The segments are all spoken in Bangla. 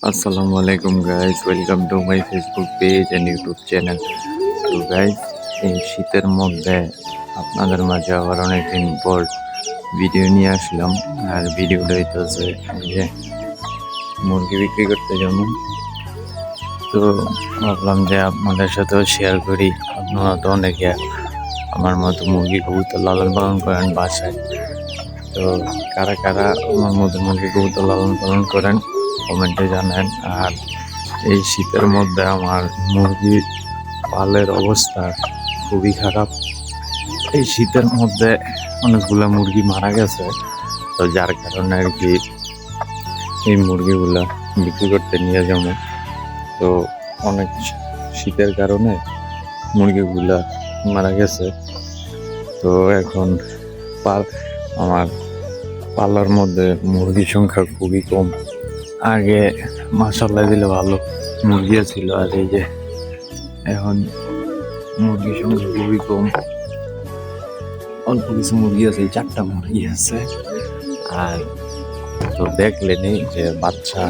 Assalamu alaikum guys, welcome to my Facebook page and YouTube channel. তো গাইজ এই শীতের মধ্যে আপনাদের মাঝে আবার অনেকদিন পর ভিডিও নিয়ে আসলাম। আর ভিডিওটা হইতেছে যে মুরগি বিক্রি করতে যাব। তো ভাবলাম যে আপনাদের সাথেও শেয়ার করি। আপনারা তো অনেকে আমার মতো মুরগি কবুতর লালন পালন করেন বাসায়। তো কারা কারা আমার মতো মুরগি কবুতর লালন পালন করেন কমেন্টে জানান। আর এই শীতের মধ্যে আমার মুরগি পালের অবস্থা খুবই খারাপ। এই শীতের মধ্যে অনেকগুলা মুরগি মারা গেছে, তো যার কারণে আর কি এই মুরগিগুলা বিক্রি করতে নিয়ে যাবো। তো অনেক শীতের কারণে মুরগিগুলা মারা গেছে। তো এখন আমার পালার মধ্যে মুরগির সংখ্যা খুবই কম। আগে মাশাআল্লাহ দিলে ভালো মুরগি ছিল, আর এই যে এখন মুরগির সংখ্যা খুবই কম। অল্প কিছু মুরগি আছে, 4টা মুরগি আছে। আর তো দেখলেনই যে বাচ্চা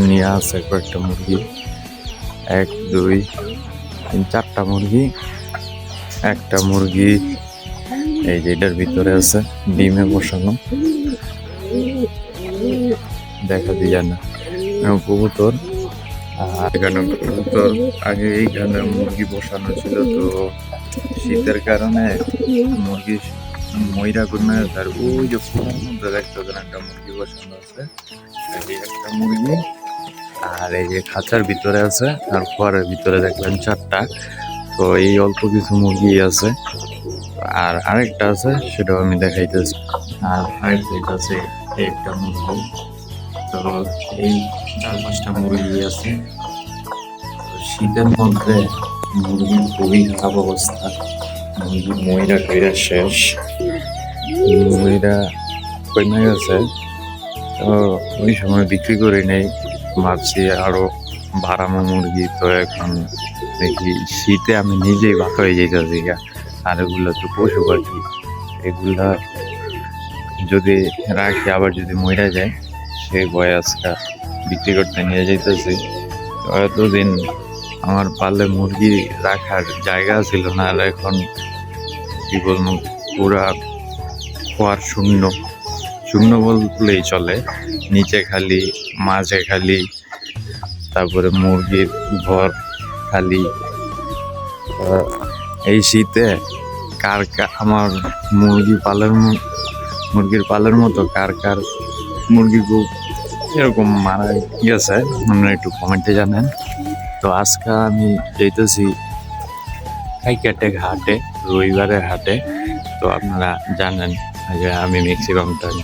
নিয়ে আছে কয়েকটা মুরগি, 1 2 3 4টা মুরগি। একটা মুরগি এই যে এটার ভিতরে আছে ডিমে বসানো, দেখা যায় না কবুতর। আর এখানে কবুতর আগে এইখানে মুরগি বসানো ছিল, তো শীতের কারণে মুরগি ময়রা কমে গেছে। আর ওই যে ফুলের মধ্যে দেখতেছেন একটা মুরগি বসানো আছে, এই একটা মুরগি। আর এই যে খাঁচার ভিতরে আছে, আর ঘরের ভিতরে দেখলেন 4টা। তো এই অল্প কিছু মুরগি আছে, আর আরেকটা আছে সেটাও আমি দেখাইতেছি। আর আরেকটা আছে একটা মুরগি। তো এই 4-5টা মুরগি আছে। শীতের মধ্যে মুরগির খুবই খারাপ অবস্থা, মুরগি ময়রা টয়রা শেষ, ময়রা কমে গেছে। তো ওই সময় বিক্রি করি নেই, ভাবছি আরো বাড়ানো মুরগি। তো এখন দেখি শীতে আমি নিজেই বাঁকা হয়ে যেতেছি। আর এগুলো তো পশু পাখি, এগুলা যদি রাখি আবার যদি মরে যায় সেই ভয়ে আজকে বিক্রি করতে নিয়ে যাইতেছি। এতদিন আমার পালে মুরগি রাখার জায়গা ছিল না, আর এখন কি বলবো পুরা খোয়ার শূন্য শূন্য বললেই চলে। নিচে খালি, মাঝে খালি, তারপরে মুরগির ঘর খালি। এই শীতে আমার মুরগির পালের মতো কার মুরগি খুব এরকম মারা গেছে আপনারা একটু কমেন্টে জানেন। তো আজকে আমি যেতেছি কাইকাটেক হাটে, রবিবারের হাটে। তো আপনারা জানেন যে আমি ম্যাক্সিমাম টাইম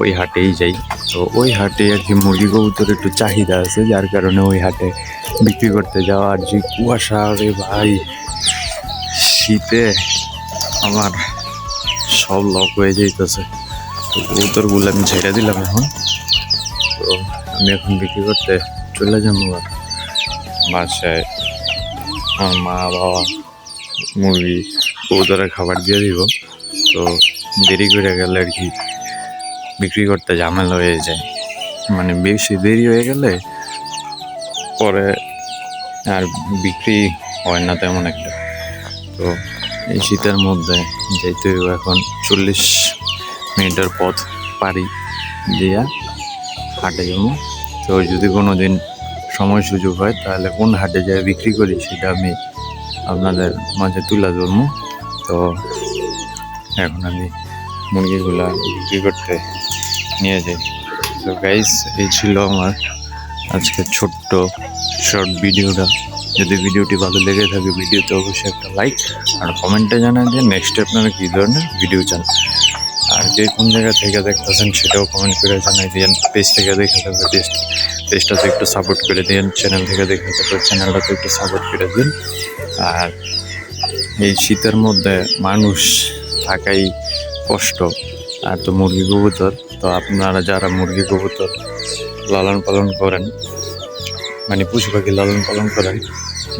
ওই হাটেই যাই। তো ওই হাটে আর কি মুরগি কবুতর একটু চাহিদা আছে, যার কারণে ওই হাটে বিক্রি করতে যাওয়া। আর যে কুয়াশা রে ভাই, শীতে আমার সব লক হয়ে যাইতেছে। তো কবুতরগুলো আমি ছেড়ে দিলাম এখন। তো আমি এখন বিক্রি করতে চলে যাবো বাসায়। আমার মা বাবা মুরগি কবুতরের খাবার দিয়ে দিব। তো দেরি করে গেলে আর কি বিক্রি করতে ঝামেলা হয়ে যায়, মানে বেশি দেরি হয়ে গেলে পরে আর বিক্রি হয় না তেমন একটা। তো এই শীতের মধ্যে যেতে এখন 40 মিনিটের পথ পাড়ি দিয়া হাটে যাবো। তো যদি কোনো দিন সময় সুযোগ হয় তাহলে কোন হাটে যায় বিক্রি করি সেটা আমি আপনাদের মাঝে তুলে ধরবো। তো এখন আমি মুরগিগুলা বিক্রি করতে নিয়ে যাই। তো গাইস, এই ছিল আমার আজকে ছোট্ট শর্ট ভিডিওটা। যদি ভিডিওটি ভালো লেগে থাকে ভিডিওতে অবশ্যই একটা লাইক আর কমেন্টে জানান যে নেক্সট আপনারা কী ধরনের ভিডিও চান। আর কে কোন জায়গা থেকে দেখতেছেন সেটাও কমেন্ট করে জানাই দিন। পেজ থেকে দেখে থাকবে পেজটাতে একটু সাপোর্ট করে দিন, চ্যানেল থেকে দেখে থাকবে চ্যানেলটাতে একটু সাপোর্ট করে দিন। আর এই শীতের মধ্যে মানুষ থাকাই কষ্ট, আর তো মুরগি কবুতর। তো আপনারা যারা মুরগি কবুতর লালন পালন করেন, মানে পশু পাখি লালন পালন করেন,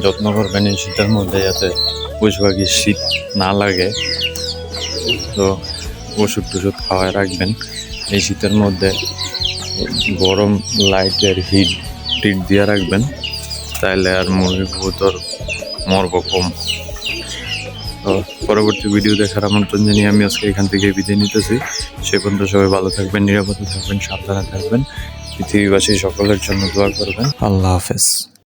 যত্ন করবেন এই শীতের মধ্যে যাতে পশু পাখির শীত না লাগে। তো ওষুধ টষুধ খাওয়ায় রাখবেন। এই শীতের মধ্যে গরম লাইটের হিট টিট দিয়ে রাখবেন, তাইলে আর মুরগি কবুতর মরব কম। তো পরবর্তী ভিডিও দেখার আমন্ত্রণ জানিয়ে আমি আজকে এখান থেকে বিদায় নিতেছি। সে পর্যন্ত সবাই ভালো থাকবেন, নিরাপদে থাকবেন, সাবধানে থাকবেন। পৃথিবীবাসী সকলের জন্য দোয়া করবেন। আল্লাহ হাফেজ।